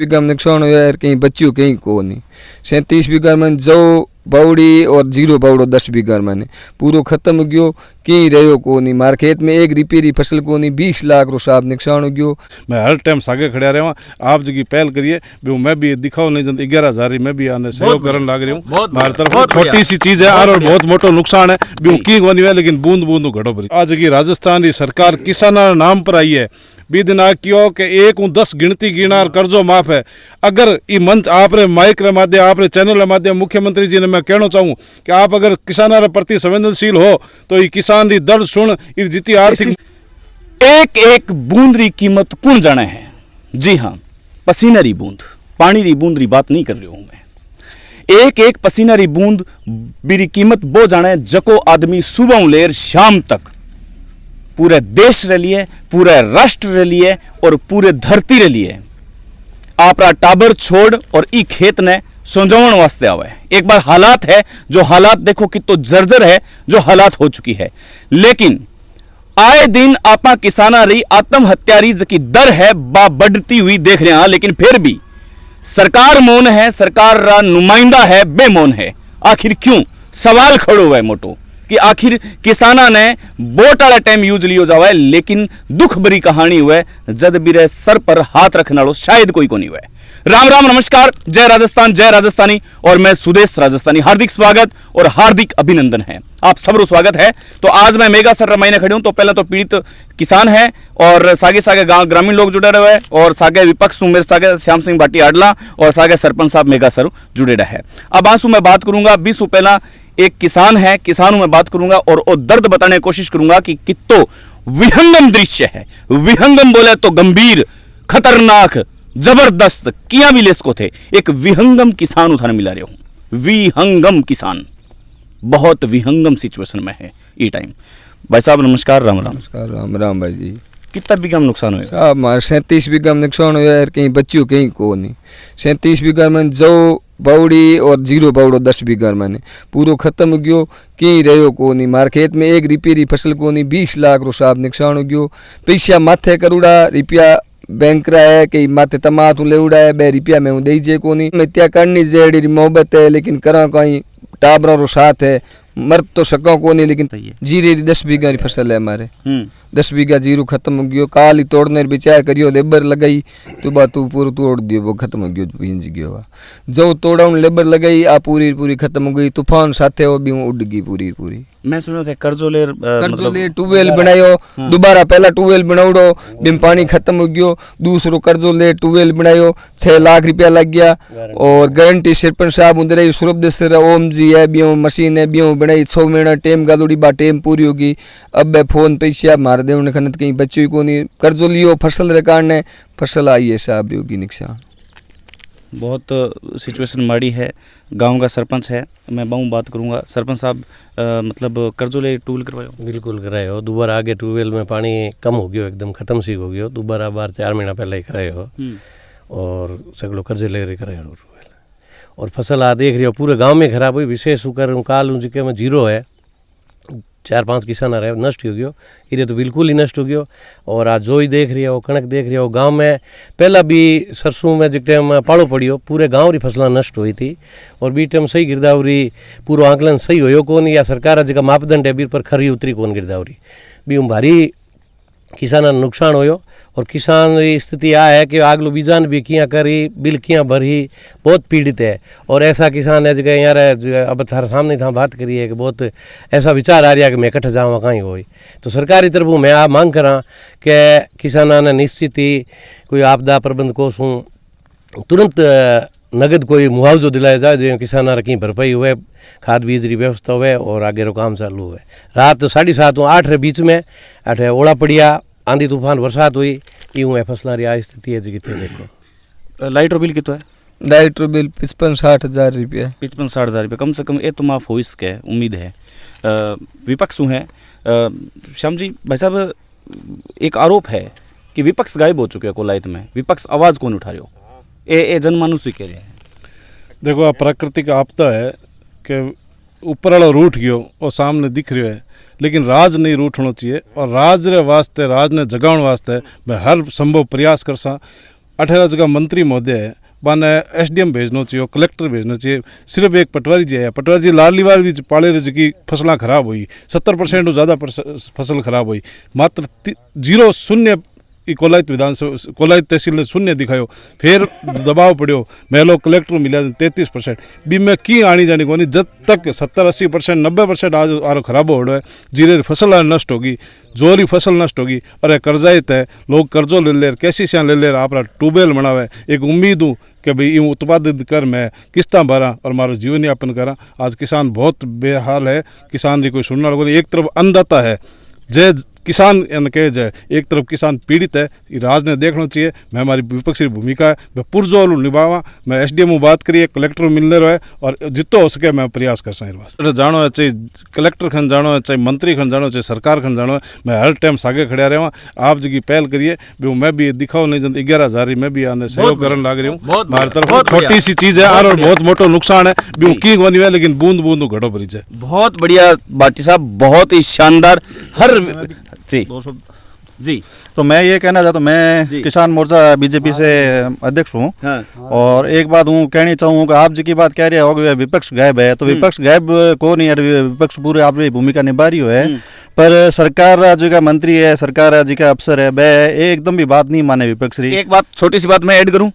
बीघा में नुकसान हुआ यार, कहीं बच्चियों कहीं को नहीं। 37 बीघा में जौ बावड़ी और जीरो बावड़ो 10 बीघा में पूरा खत्म हो गयो, कहीं रहो को नहीं। मार खेत में एक रिपेरी फसल को नहीं, 20 लाख रो साहब नुकसान हो गयो। मैं हर टाइम सागे खड़ा रहा, आप जी पहल करिए भी मैं भी दिखाओ नहीं जन 11,000 मैं भी आने सहयोग करने लग रही हूँ। हमारी तरफ छोटी सी चीज है और बहुत मोटो नुकसान है भी की कोनी है, लेकिन बूंद बूंद घड़ो भरी। आज की राजस्थान की सरकार किसाना नाम पर आई है, भी दिन क्यों कि 1-10 गिनती गिना और कर्जो माफ है। अगर ये मंच आपरे माइक रे माध्यम आपरे चैनल रे माध्यम मुख्यमंत्री जी ने मैं कहना चाहूँ कि आप अगर किसाना रे प्रति संवेदनशील हो तो ये किसान री दर्द सुन ये जीती आर्थिक एक एक बूंद री कीमत कौन जाने है। जी हाँ, पसीना री बूंद, पानी री बूंद री बात नहीं कर रही हूं मैं। एक एक पसीना री बूंद बिरी कीमत वो जाने जको आदमी सुबह लेर शाम तक पूरे देश रे लिए, पूरे राष्ट्र रे लिए और पूरे धरती रे लिए आपरा टाबर छोड़ और ई खेत ने समझावन वास्ते आवे। एक बार हालात है, जो हालात देखो कि तो जर्जर है, जो हालात हो चुकी है। लेकिन आए दिन आपा किसाना रही आत्महत्या री की दर है बा बढ़ती हुई देख रहे हैं। लेकिन फिर भी सरकार मौन है, सरकार रा नुमाइंदा है बेमौन है। आखिर क्यों? सवाल खड़ो हुआ है मोटो कि आखिर किसाना ने वोट वाला टाइम यूज लियो जावा है, लेकिन दुख भरी कहानी हुए जद बिरे सर पर हाथ रखने वालों शायद कोई को नहीं हुआ। राम राम नमस्कार, जय राजस्थान, जय राजस्थानी। और मैं सुदेश राजस्थानी, हार्दिक स्वागत और हार्दिक अभिनंदन है, आप सबरो स्वागत है। तो आज मैं मेगा सर रमाई ने खड़ी हूं। तो पहले तो पीड़ित किसान है और सागे सागे गांव ग्रामीण लोग जुड़े रहे हैं और सागे विपक्ष मेरे सागे श्याम सिंह भाटी आडला और सागे सरपंच साहब मेगा सर जुड़े रहे। अब आंसू मैं बात करूंगा 20 पहला एक किसान है, किसानों में बात करूंगा और दर्द बताने की कोशिश करूंगा कि कितो विहंगम दृश्य है। विहंगम बोले तो गंभीर, खतरनाक, जबरदस्त किया भी लेस को थे। एक विहंगम किसान उठाने मिला रहे हूं। विहंगम किसान बहुत विहंगम सिचुएशन में है ये टाइम। भाई साहब नमस्कार, राम राम। नमस्कार, राम राम भाई जी। कितना बीघा में नुकसान हुआ साहब? हमारे 37 बीघा में नुकसान हुआ यार, कहीं बच्चियों कहीं को नहीं। 37 बीघा में जौ बावड़ी और जीरो बावड़ो 10 बीघा में पूरा खत्म हो गयो, कहीं रहो को नहीं। मार खेत में एक रिपेरी फसल को नहीं, 20 लाख रो साहब नुकसान हो गयो। पैसा माथे करूड़ा, रुपया बैंक रा है कि माथे तमा तू लेवड़ा है, 2 रुपया में दे जे को नहीं। मित्या करनी जेड़ी मोहब्बत है, लेकिन करा कहीं टाबरा रो साथ है, मर तो सका को नहीं। लेकिन जीरे 10 बीघा की फसल है हमारे, 10 बीघा जीरो खत्म हो गयो। काल ही तोड़ने बिचार करियो, लेबर लगाई तो बात तू पूरा तोड़ दियो, वो खत्म हो गयो, इंज गयो। जो तोड़ा लेबर लगाई आ पूरी खत्म हो गई। तूफान साथे वो भी उड़ गई पूरी। मैं सुनो थे कर्जो ले ट्यूबवेल बनायो, दोबारा पहला ट्यूबवेल बनाउडो, बिम पानी खत्म हो गयो। दूसरो कर्जो ले ट्यूबवेल बनायो, 6 लाख रुपया लग गया। और गारंटी सरपंच साहब उधर सूरभ दसर ओम जी है, बियो मशीन है, बियो बनाई 6 महीना टेम गालोड़ी बा टेम पूरी होगी। अब फोन पैसा मार दे उन्हें खनत कहीं बच्चों को नहीं। कर्जो लियो फसल रे कारण फसल आई है साहब होगी नुकसान। बहुत सिचुएशन माड़ी है। गांव का सरपंच है, मैं बहु बात करूंगा। सरपंच साहब मतलब कर्जो ले ट्यूबवेल करवायो? बिल्कुल करायो। दोबारा आगे ट्यूबवेल में पानी कम हो गयो, एकदम खत्म सी हो गयो। दोबारा बार 4 महीना पहले ही करायो और सगलो कर्जे ले करायो ट्यूबवेल। और फसल आ देख रही हो पूरे गाँव में खराब हुई। विशेष होकर काल जिके में जीरो है, 4-5 किसान रहे नष्ट हो गयो। इरे तो बिल्कुल ही नष्ट हो गयो। और आज जो ही देख रही है वो कणक देख रही है। वो गाँव में पहला भी सरसों में जिस टाइम पाड़ो पड़ियो, पूरे गाँव री फसला नष्ट हुई थी। और बी टाइम सही गिरदावरी पूरा आंकलन सही होयो कौन, या सरकार जो मापदंड है बीर पर खरी उतरी कौन गिरदावरी भी भारी किसान नुकसान होयो। और किसान की स्थिति आ है कि आगलो बीजान भी किया करी, बिल किया भरी, बहुत पीड़ित है। और ऐसा किसान है जगह यार अब थारे सामने था बात करी है कि बहुत ऐसा विचार आ रहा है कि मैं इकट्ठा जाऊँ कहीं हो। तो सरकारी तरफों मैं आ मांग करा कि किसाना ने निश्चित ही कोई आपदा प्रबंध कोष तुरंत नगद कोई मुआवजो दिलाया जाए, जो किसान की भरपाई हुए, खाद बीज की व्यवस्था हुए और आगे रो काम चालू हुए। रात 7:30 8 रे बीच में अठे ओला पड़िया, आंधी तूफान बरसात हुई, यूँ फसलों की स्थिति है जी। देखो लाइट रो बिल कितना है? लाइट रो बिल 55-60 हज़ार रुपया। 55-60 हज़ार रुपये कम से कम ये तो माफ हो इसके उम्मीद है। विपक्ष है श्याम जी। भाई साहब एक आरोप है कि विपक्ष गायब हो चुके हैं कोलायत में, विपक्ष आवाज़ कौन उठा रहे हो? ए जनमानुस कह रहे हैं। देखो आ प्राकृतिक आपदा है कि ऊपर वाला रूठ गयो और सामने दिख रही है, लेकिन राज नहीं रूठना चाहिए। और राज रे वास्ते, राज ने जगाउण वास्ते मैं हर संभव प्रयास करसा। 18 जगह मंत्री महोदय है, बाने एसडीएम भेजना चाहिए, कलेक्टर भेजना चाहिए, सिर्फ एक पटवारी जी है। पटवारी जी लाडली बार भी पाले रहे की फसलें खराब हुई, 70% तो ज़्यादा फसल खराब हुई, मात्र 0 कोलायत विधानसभा कोलायत तहसील ने 0 दिखायो, फिर दबाव पड़ो मेलो कलेक्टर मिला 33%। बी में की आनी जानी को नहीं, जब तक 70-80% 90% आज आरो खराब हो रहा है, जीरे फसल नष्ट होगी, जोरी फसल नष्ट होगी। अरे कर्जाइत है, लोग कर्जो ले ले, कैसी से ले ले, अपना ट्यूबवेल बनावे, एक उम्मीद हूँ कि भाई यूँ उत्पादित कर मैं किस्तां भरा और मारो जीवन यापन करा। आज किसान बहुत बेहाल है, किसान जी कोई सुनना लोगों ने, एक तरफ अन्नदाता है जय किसान कहे जाए, एक तरफ किसान पीड़ित है, राज ने देखना चाहिए। मैं हमारी विपक्षी भूमिका है, मैं पुरजोर निभावा, मैं एसडीएम बात करिए, कलेक्टर मिलने रहे और जितो हो सके मैं प्रयास कर सकूँ। जानो है चाहे कलेक्टर खन जानो है, चाहे मंत्री खन जानो, चाहे सरकार खन जानो है, मैं हर टाइम सागे खड़ा रहा। आप जी पहल करिए, मैं भी दिखाओ नहीं जनता 11,000 मैं भी आने सहयोग करने लग रही हूँ। हमारी तरफ छोटी सी चीज़ है और बहुत मोटो नुकसान है, भी की गोनी है, लेकिन बूंद बूंद घड़ो भरी जाए। बहुत बढ़िया भाटी साहब, बहुत ही शानदार। हर जी जी तो मैं ये कहना चाहता हूँ, मैं किसान मोर्चा बीजेपी से अध्यक्ष हूँ। हाँ। और एक बात हूँ कहनी चाहूँ कि आप जी की बात कह रहे हो कि विपक्ष गायब है, तो विपक्ष गायब को नहीं है, विपक्ष पूरे आप भूमिका निभा रही है। पर सरकार राज्य का मंत्री है, सरकार राज्य का अफसर है, वह एकदम भी बात नहीं माने विपक्ष री। एक बात, छोटी सी बात मैं ऐड करूं,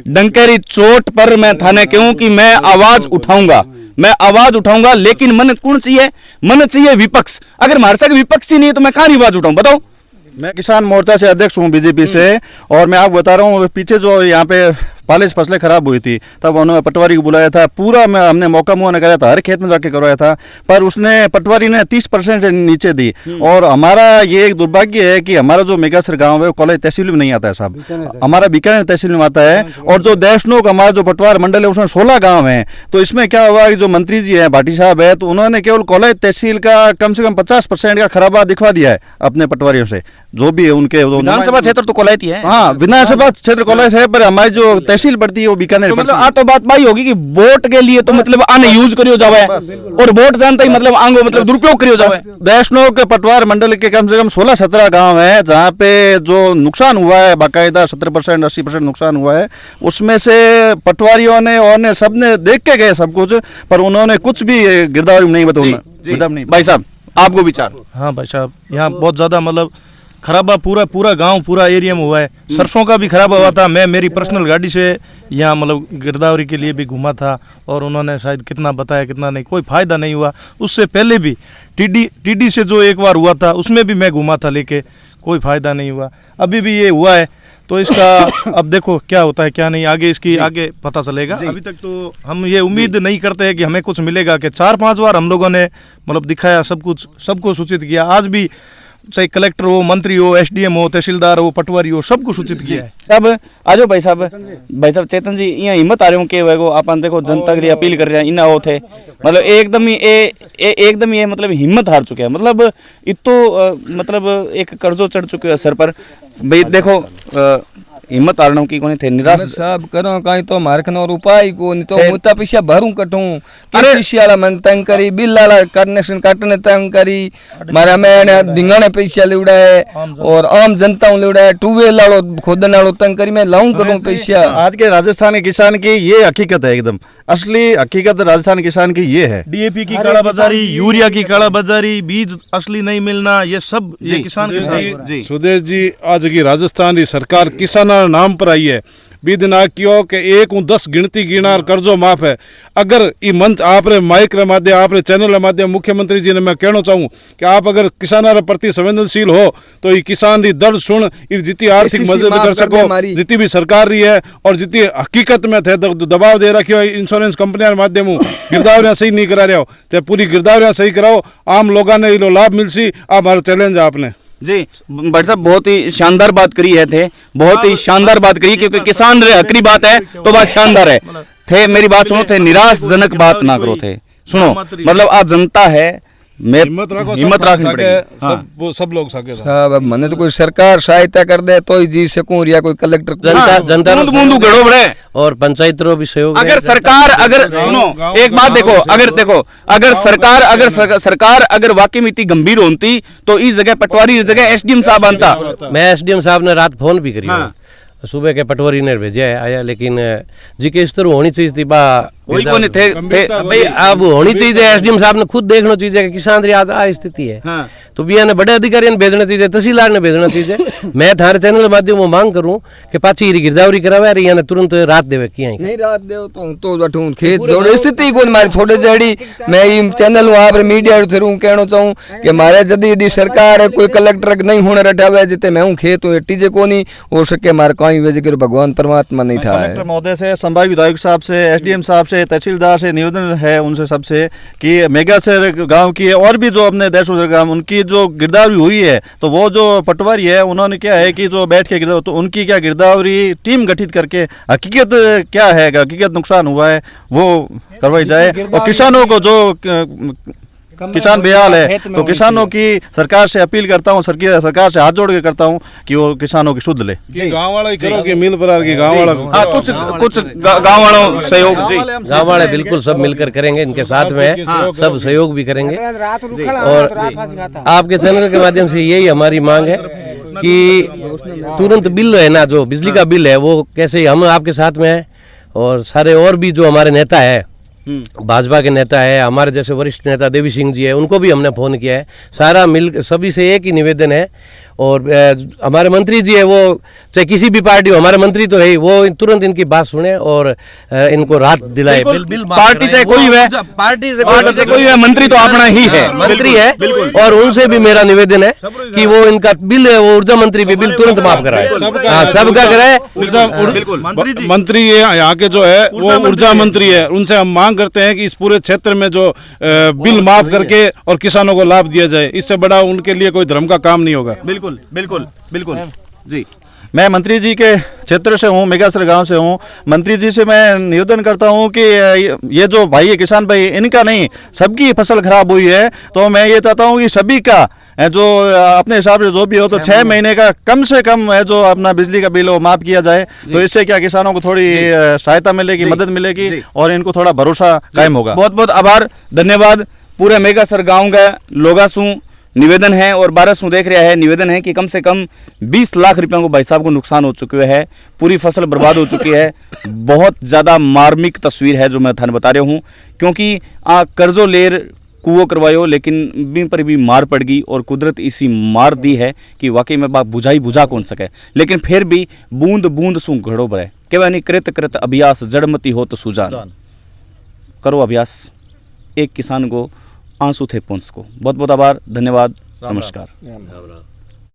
डंकेरी चोट पर मैं थाने क्यों कि मैं आवाज उठाऊंगा, मैं आवाज उठाऊंगा, लेकिन मन कौन चाहिए? मन चाहिए विपक्ष। अगर हमारे साथ विपक्ष ही नहीं है तो मैं कहां आवाज उठाऊं, बताओ। मैं किसान मोर्चा से अध्यक्ष हूँ बीजेपी से, और मैं आपको बता रहा हूँ पीछे जो यहाँ पे पालिश फसलें खराब हुई थी, तब उन्होंने पटवारी को बुलाया था, पूरा हमने मौका मुँह कराया था, हर खेत में जाके करवाया था, पर उसने पटवारी ने 30% नीचे दी। और हमारा ये एक दुर्भाग्य है कि हमारा जो मेगासर गांव है वो कोलायत तहसील में नहीं आता है साहब, हमारा बीकानेर तहसील में आता है। और जो देशनोक हमारा जो पटवार मंडल है उसमें 16 गाँव हैं। तो इसमें क्या हुआ कि जो मंत्री जी हैं भाटी साहब है, तो उन्होंने केवल कोलायत तहसील का कम से कम 50% का खराबा दिखवा दिया है अपने पटवारियों से, जो भी है उनके विधानसभा क्षेत्र तो कोलायत ही है। हाँ, विधानसभा क्षेत्र कोलायत है, पर हमारी जो तहसील पड़ती है वो बीकानेर। तो मतलब आ तो बात भाई होगी कि वोट के लिए तो मतलब आने यूज करियो जावे, और वोट जानता ही मतलब आंगो मतलब दुरुपयोग करियो जावे। देशनोक पटवार मंडल के कम से कम 16-17 गांव हैं जहाँ पे जो नुकसान हुआ है बाकायदा 70% 80% नुकसान हुआ है। उसमें से पटवारियों ने और ने सबने देख के गए सब कुछ, पर उन्होंने कुछ भी गिरदावरी नहीं बताया। भाई साहब आपको विचार? हाँ भाई साहब, यहाँ बहुत ज़्यादा मतलब खराबा पूरा गांव पूरा एरिया में हुआ है। सरसों का भी खराबा हुआ था। मैं मेरी पर्सनल गाड़ी से यहाँ मतलब गिरदावरी के लिए भी घूमा था, और उन्होंने शायद कितना बताया कितना नहीं, कोई फ़ायदा नहीं हुआ। उससे पहले भी टीडी से जो एक बार हुआ था उसमें भी मैं घूमा था लेके, कोई फ़ायदा नहीं हुआ। अभी भी ये हुआ है, तो इसका अब देखो क्या होता है क्या नहीं, आगे इसकी आगे पता चलेगा। अभी तक तो हम ये उम्मीद नहीं करते हैं कि हमें कुछ मिलेगा, कि 4-5 बार हम लोगों ने मतलब दिखाया, सब कुछ सबको सूचित किया। आज भी चाहे कलेक्टर हो, मंत्री हो, एसडीएम हो, तहसीलदार हो, पटवारी हो, सबको सूचित किया है। अब आजो भाई साहब चेतन जी, यहाँ हिम्मत आ रहे हो के वो अपन देखो जनता के लिए अपील कर रहे हैं, इना वो थे मतलब एकदम ये मतलब हिम्मत हार चुके हैं, मतलब इतो मतलब एक कर्जो चढ़ चुके हैं सर पर। भाई देखो हिम्मत आरणों की कोनी थे निराश साहब करो काई तो मारखन और उपाय को नहीं तो मुता पैसा भरूं कटूं किसी वाला मन तंग करी, बिल वाला कनेक्शन काटने तंग करी, मारा मैं धिंगाने पैसा लेवड़ा है और आम जनता लेवड़ा है, ट्यूबवेल वालो खोदने वालो तंग करी, मैं लाऊं करूं पैसा। आज के राजस्थान के किसान की ये हकीकत है, एकदम असली हकीकत राजस्थान किसान की ये है। डीएपी की काला बाजारी, यूरिया की काला बाजारी, बीज असली नहीं मिलना, ये सब ये किसान जी सुदेश जी, आज की राजस्थान की सरकार किसान नाम पर आई है। बिना क्यों के 1-10 गिनती गिना और कर्जो माफ है। अगर ये मंच आप माइक रे माध्यम आप चैनल माध्यम मुख्यमंत्री जी ने मैं कहना चाहूँ कि आप अगर किसानों के प्रति संवेदनशील हो तो ये किसान की दर्द सुन, जितनी आर्थिक मदद कर सको, जितनी भी सरकार रही है और जितनी हकीकत में थे दबाव दे रखे हो इंश्योरेंस कंपनियों के माध्यम गिरदावरियाँ सही नहीं करा रहे हो, तो पूरी गिरदावरियाँ सही कराओ, आम लोगों ने ये लाभ मिल सी। आप हमारा चैलेंज है आपने जी। भट्ट साहब बहुत ही शानदार बात करी है थे, बहुत ही शानदार बात करी, क्योंकि किसान रे हकरी बात है तो बात शानदार है थे। मेरी बात सुनो थे, निराशजनक बात ना करो थे, सुनो मतलब आज जनता है, मैं हिम्मत रखनी पड़ेगी, सब लोग सके साहब। अब मैंने तो कोई सरकार सहायता कर दे तो ही जी सकूं, या कोई कलेक्टर जनता बूंद गड़ो बड़े और पंचायत रो भी सहयोग। अगर सरकार अगर सुनो एक बात देखो, अगर सरकार अगर वाकई में इतनी गंभीर होती तो इस जगह पटवारी इस जगह एसडीएम साहब बनता। मैं एसडीएम साहब ने रात फोन भी करी सुबह के पटवारी ने भेजा है आया, लेकिन जी के स्तर होनी चाहिए थी बा वही कोने थे भाई अब होनी चाहिए। एसडीएम साहब ने खुद देखना चाहिए कि किसान री आज आ स्थिति है। हाँ। तो बिया ने बड़े अधिकारी ने भेजना चाहिए, तहसीलदार ने भेजना चाहिए। मैं थारे चैनल माध्यम में मांग करूं कि पाछी गिरदावरी करावे रही ने तुरंत रात देवे किया नहीं रात देव तो बैठूं खेत जोड़े स्थिति कोई मारे छोड़े जड़ी। मैं ई चैनल वहां पर मीडिया थ्रू कहना चाहूं कि मारे जदी यदि सरकार कोई कलेक्टर नहीं होने रटावे जिते मैं हूं खेत हूं टीजे कोनी हो सके मारे कहीं वे जगह भगवान परमात्मा नहीं था। कलेक्टर महोदय से, संभाग विधायक साहब से, एसडीएम साहब से, तहसीलदार से निवेदन है उनसे सबसे कि मेगासर गांव की और भी जो अपने देशों गांव उनकी जो गिरदावरी हुई है तो वो जो पटवारी है उन्होंने क्या है कि जो बैठ के गिरदावरी तो उनकी क्या गिरदावरी टीम गठित करके हकीकत क्या है, हकीकत नुकसान हुआ है वो करवाई जाए। और किसानों को जो किसान बेहाल है तो किसानों की सरकार से अपील करता हूँ, सरकार से हाथ जोड़ के करता हूँ कि वो किसानों की शुद्ध ले। गांव वाला ही करो कि मिल पर की गांव वाला हाँ, कुछ गांव वालों सहयोग जी, गाँव वाले बिल्कुल सब मिलकर करेंगे, इनके साथ में सब सहयोग भी करेंगे। और आपके चैनल के माध्यम से यही हमारी मांग है कि तुरंत बिल है ना, जो बिजली का बिल है वो कैसे हम आपके साथ में है। और सारे और भी जो हमारे नेता है, भाजपा के नेता है, हमारे जैसे वरिष्ठ नेता देवी सिंह जी है, उनको भी हमने फोन किया है। सारा मिल सभी से एक ही निवेदन है। और हमारे मंत्री जी है वो चाहे किसी भी पार्टी हो, हमारे मंत्री तो है, वो तुरंत इनकी बात सुने और इनको राहत दिलाए। बिल पार्टी चाहे कोई है, पार्टी चाहे कोई है, मंत्री तो अपना ही है, मंत्री है। और उनसे भी मेरा निवेदन है कि वो इनका बिल है वो ऊर्जा मंत्री भी बिल तुरंत माफ कराए। हाँ, सबका कराए। मंत्री यहाँ के जो है वो ऊर्जा मंत्री है, उनसे हम मांग करते हैं कि इस पूरे क्षेत्र में जो बिल माफ करके और किसानों को लाभ दिया जाए। इससे बड़ा उनके लिए कोई धर्म का काम नहीं होगा। बिल्कुल जी। मैं मंत्री जी के क्षेत्र से हूँ, मेगासर गांव से हूँ। मंत्री जी से मैं निवेदन करता हूँ कि ये जो भाई है किसान भाई, इनका नहीं सबकी फसल खराब हुई है तो मैं ये चाहता हूँ कि सभी का जो अपने हिसाब से जो भी हो तो 6 महीने का कम से कम है जो अपना बिजली का बिल हो माफ किया जाए। तो इससे क्या किसानों को थोड़ी सहायता मिलेगी, मदद मिलेगी और इनको थोड़ा भरोसा कायम होगा। बहुत बहुत आभार, धन्यवाद। पूरे मेगासर गांव का लोगासू निवेदन है और 12 देख रहा है। निवेदन है कि कम से कम 20 लाख रुपयों को भाई साहब को नुकसान हो चुके है, पूरी फसल बर्बाद हो चुकी है। बहुत ज़्यादा मार्मिक तस्वीर है जो मैं थाने बता रहा हूँ, क्योंकि कर्जो लेर कुओं करवायो लेकिन बिन पर भी मार पड़ गई और कुदरत इसी मार दी है कि वाकई में बात बुझा कौन सके। लेकिन फिर भी बूंद बूंद सू घड़ो भरे केवल नहीं कृत अभ्यास जड़मती हो तो सुजान करो अभ्यास। एक किसान को आंसू थे पुंस को। बहुत बहुत आभार, धन्यवाद, नमस्कार।